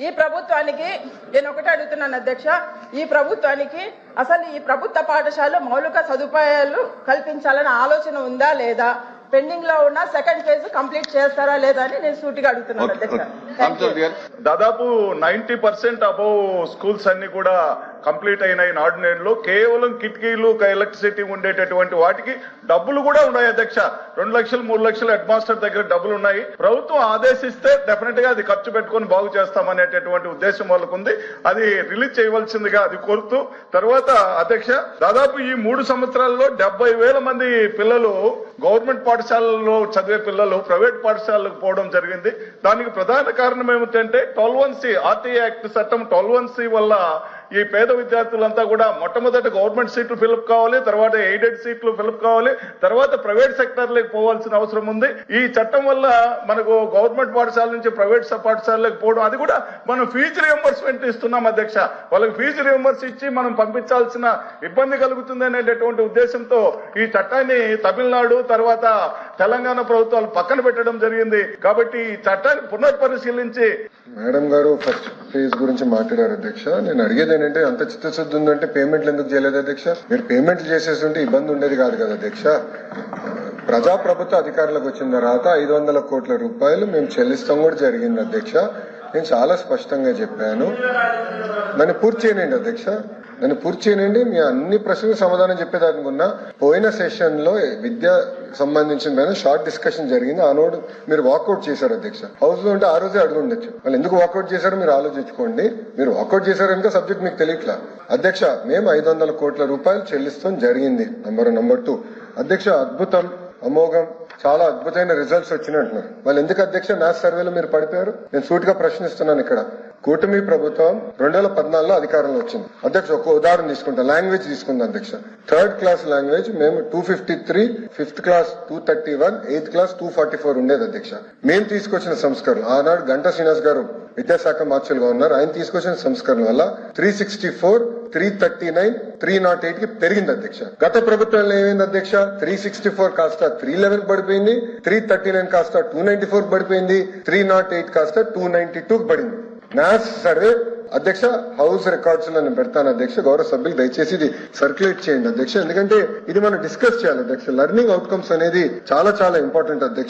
ఈ ప్రభుత్వానికి నేను ఒకటి అడుగుతున్నాను అధ్యక్ష, ఈ ప్రభుత్వానికి అసలు ఈ ప్రభుత్వ పాఠశాలలో మౌలిక సదుపాయాలు కల్పించాలన్న ఆలోచన ఉందా లేదా, పెండింగ్ లో ఉన్న సెకండ్ ఫేజ్ కంప్లీట్ చేస్తారా లేదా అని నేను సూటిగా అడుగుతున్నాను అధ్యక్ష. దాదాపు 90% అబౌవ్ స్కూల్స్ అన్ని కూడా కంప్లీట్ అయినాయి. నాడు నేడులో కేవలం కిటికీలు ఎలక్ట్రిసిటీ ఉండేటటువంటి వాటికి డబ్బులు కూడా ఉన్నాయి అధ్యక్ష. 2 లక్షలు 3 లక్షలు హెడ్ మాస్టర్ దగ్గర డబ్బులు ఉన్నాయి. ప్రభుత్వం ఆదేశిస్తే డెఫినెట్ గా అది ఖర్చు పెట్టుకుని బాగు చేస్తామనేటటువంటి ఉద్దేశం వాళ్ళకు ఉంది. అది రిలీజ్ చేయవలసిందిగా అది కోరుతూ, తర్వాత అధ్యక్ష దాదాపు ఈ 3 సంవత్సరాల్లో 70,000 మంది పిల్లలు గవర్నమెంట్ పాఠశాలలో చదివే పిల్లలు ప్రైవేట్ పాఠశాలకు పోవడం జరిగింది. దానికి ప్రధాన కారణం ఏమిటంటే 12(1)C ఆర్టీఐ యాక్ట్ చట్టం 12(1)C వల్ల ఈ పేద విద్యార్థులంతా కూడా మొట్టమొదటి గవర్నమెంట్ సీట్లు ఫిలప్ కావాలి, తర్వాత ఎయిడెడ్ సీట్లు ఫిలప్ కావాలి, తర్వాత ప్రైవేట్ సెక్టర్లకు పోవాల్సిన అవసరం ఉంది. ఈ చట్టం వల్ల మనకు గవర్నమెంట్ పాఠశాల నుంచి ప్రైవేట్ పాఠశాలకు పోవడం, అది కూడా మనం ఫీజు రియంబర్స్మెంట్ ఇస్తున్నాం అధ్యక్ష. వాళ్ళకి ఫీజు రియంబర్స్ ఇచ్చి మనం పంపించాల్సిన ఇబ్బంది కలుగుతుంది అనేటటువంటి ఉద్దేశంతో ఈ చట్టాన్ని తమిళనాడు తర్వాత తెలంగాణ ప్రభుత్వాలు పక్కన పెట్టడం జరిగింది. కాబట్టి ఈ చట్టాన్ని పునఃపరిశీలించి. మేడం గారు ఫస్ట్ ఫేజ్ గురించి మాట్లాడారు అధ్యక్ష. నేను అడిగేది ఏంటంటే అంత చిత్తశుద్ధి ఉందంటే పేమెంట్లు ఎందుకు చేయలేదు అధ్యక్ష? మీరు పేమెంట్లు చేసేస్తుంటే ఇబ్బంది ఉండేది కాదు కదా అధ్యక్ష. ప్రజాప్రభుత్వ అధికారులకు వచ్చిన తర్వాత 500 కోట్ల రూపాయలు మేము చెల్లిస్తాం కూడా జరిగింది అధ్యక్ష. నేను చాలా స్పష్టంగా చెప్పాను. దాన్ని పూర్తి చేయనండి అధ్యక్ష, దాన్ని పూర్తి చేయనండి. మీ అన్ని ప్రశ్నలకు సమాధానం చెప్పేదానుకున్నా. పోయిన సెషన్ లో విద్య సంబంధించిన షార్ట్ డిస్కషన్ జరిగింది. ఆ నోడు మీరు వాకౌట్ చేశారు అధ్యక్ష. హౌస్ లో ఉంటే ఆ రోజే అడుగు ఉండొచ్చు. వాళ్ళు ఎందుకు వాకౌట్ చేశారో మీరు ఆలోచించుకోండి. మీరు వాకౌట్ చేశారు కనుక సబ్జెక్ట్ మీకు తెలియట్లా అధ్యక్ష. మేము 500 కోట్ల రూపాయలు చెల్లిస్తాం జరిగింది. నంబర్ 2 అధ్యక్ష, అద్భుతం, అమోఘం, చాలా అద్భుతమైన రిజల్ట్స్ వచ్చినాయి అంటున్నారు. వాళ్ళు ఎందుకు అధ్యక్ష మ్యాథ్స్ సర్వేలో మీరు పడిపోయారు? నేను సూటిగా ప్రశ్నిస్తున్నాను ఇక్కడ. కూటమి ప్రభుత్వం 2014లో అధికారంలో వచ్చింది అధ్యక్ష. ఒక ఉదాహరణ తీసుకుంటా, లాంగ్వేజ్ తీసుకుందాం అధ్యక్ష. 3rd క్లాస్ లాంగ్వేజ్ మేము 253, 5th క్లాస్ 231, 8th క్లాస్ 244 ఉండేది అధ్యక్ష. మేము తీసుకొచ్చిన సంస్కరణ, ఆనాడు గంటా శ్రీనివాస్ గారు విద్యాశాఖ మార్చులుగా ఉన్నారు, ఆయన తీసుకొచ్చిన సంస్కరణ వల్ల 364, 339, 308 కి పెరిగింది అధ్యక్ష. గత ప్రభుత్వంలో ఏమైంది అధ్యక్ష? 364 కాస్త 311 పడిపోయింది, 339 కాస్త 294 పడిపోయింది, 308 కాస్త 292 పడింది. మ్యాథ్స్ సర్వే అధ్యక్ష హౌస్ రికార్డ్స్ లో నేను పెడతాను అధ్యక్ష. గౌరవ సభ్యులు దయచేసి ఇది సర్క్యులేట్ చేయండి అధ్యక్ష. ఎందుకంటే ఇది మనం డిస్కస్ చేయాలి అధ్యక్ష. లెర్నింగ్ అవుట్కమ్స్ అనేది చాలా చాలా ఇంపార్టెంట్ అధ్యక్ష.